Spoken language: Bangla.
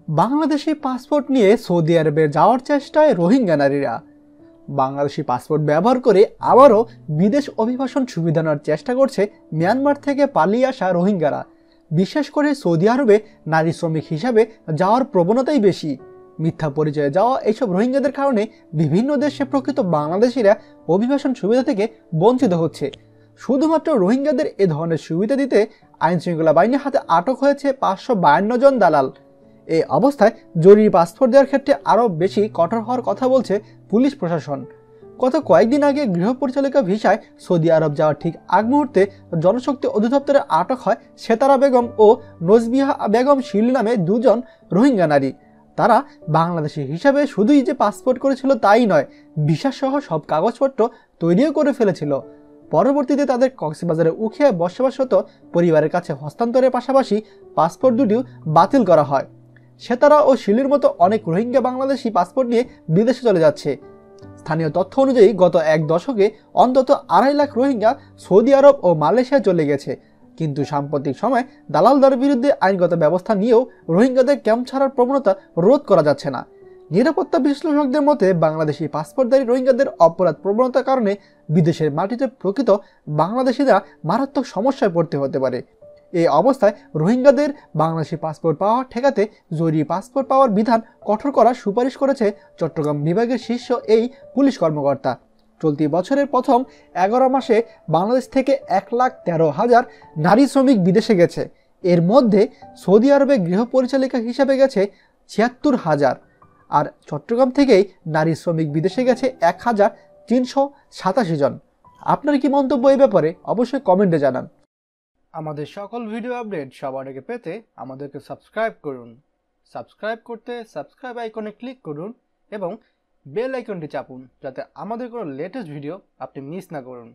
বাংলাদেশি পাসপোর্ট নিয়ে সৌদি আরবে যাওয়ার চেষ্টায় রোহিঙ্গা নারীরা। বাংলাদেশি পাসপোর্ট ব্যবহার করে আবারও বিদেশ অভিবাসন সুবিধা নেওয়ার চেষ্টা করছে মিয়ানমার থেকে পালিয়ে আসা রোহিঙ্গারা। বিশেষ করে সৌদি আরবে নারী শ্রমিক হিসাবে যাওয়ার প্রবণতাই বেশি। মিথ্যা পরিচয়ে যাওয়া এইসব রোহিঙ্গাদের কারণে বিভিন্ন দেশে প্রকৃত বাংলাদেশিরা অভিবাসন সুবিধা থেকে বঞ্চিত হচ্ছে। শুধুমাত্র রোহিঙ্গাদের এ ধরনের সুবিধা দিতে আইনশৃঙ্খলা বাহিনীর হাতে আটক হয়েছে 552 জন দালাল। এই অবস্থায় জরুরি পাসপোর্ট দেওয়ার ক্ষেত্রে আরও বেশি কঠোর হওয়ার কথা বলছে পুলিশ প্রশাসন। গত কয়েকদিন আগে গৃহ পরিচালিকা ভিসায় সৌদি আরব যাওয়ার ঠিক আগ মুহূর্তে জনশক্তি অধিদপ্তরে আটক হয় সেতারা বেগম ও নজবিহা বেগম শিল নামে দুজন রোহিঙ্গা নারী। তারা বাংলাদেশি হিসাবে শুধুই যে পাসপোর্ট করেছিল তাই নয়, ভিসা সহ সব কাগজপত্র তৈরিও করে ফেলেছিল। পরবর্তীতে তাদের কক্সবাজারে উখিয়ায় বসবাসরত পরিবারের কাছে হস্তান্তরের পাশাপাশি পাসপোর্ট দুটিও বাতিল করা হয়। সেতারা ও শিলির মতো অনেক রোহিঙ্গা বাংলাদেশি পাসপোর্ট নিয়ে বিদেশে চলে যাচ্ছে। স্থানীয় তথ্য অনুযায়ী গত এক দশকে অন্তত 2.5 লাখ রোহিঙ্গা সৌদি আরব ও মালয়েশিয়া চলে গেছে। কিন্তু সাম্প্রতিক সময়ে দালালদের বিরুদ্ধে আইনগত ব্যবস্থা নিয়েও রোহিঙ্গাদের ক্যাম্প ছাড়ার প্রবণতা রোধ করা যাচ্ছে না। নিরাপত্তা বিশ্লেষকদের মতে বাংলাদেশি পাসপোর্টধারী রোহিঙ্গাদের অপরাধ প্রবণতার কারণে বিদেশের মাটিতে প্রকৃত বাংলাদেশিরা মারাত্মক সমস্যায় পড়তে হতে পারে। এই অবস্থায় রোহিঙ্গাদের বাংলাদেশি পাসপোর্ট পাওয়া ঠেকাতে জরুরি পাসপোর্ট পাওয়ার বিধান কঠোর করার সুপারিশ করেছে চট্টগ্রাম বিভাগের শীর্ষ এই পুলিশ কর্মকর্তা। চলতি বছরের প্রথম 11 মাসে বাংলাদেশ থেকে 1,13,000 নারী শ্রমিক বিদেশে গেছে। এর মধ্যে সৌদি আরবে গৃহ পরিচালিকা হিসাবে গেছে 76,000, আর চট্টগ্রাম থেকেই নারী শ্রমিক বিদেশে গেছে 1,387 জন। আপনার কি মন্তব্য এই ব্যাপারে অবশ্যই কমেন্টে জানান। আমাদের সকল ভিডিও আপডেট সবার আগে পেতে আমাদেরকে সাবস্ক্রাইব করুন। সাবস্ক্রাইব করতে সাবস্ক্রাইব আইকনে ক্লিক করুন এবং বেল আইকনটি চাপুন যাতে আমাদের কোনো লেটেস্ট ভিডিও আপনি মিস না করুন।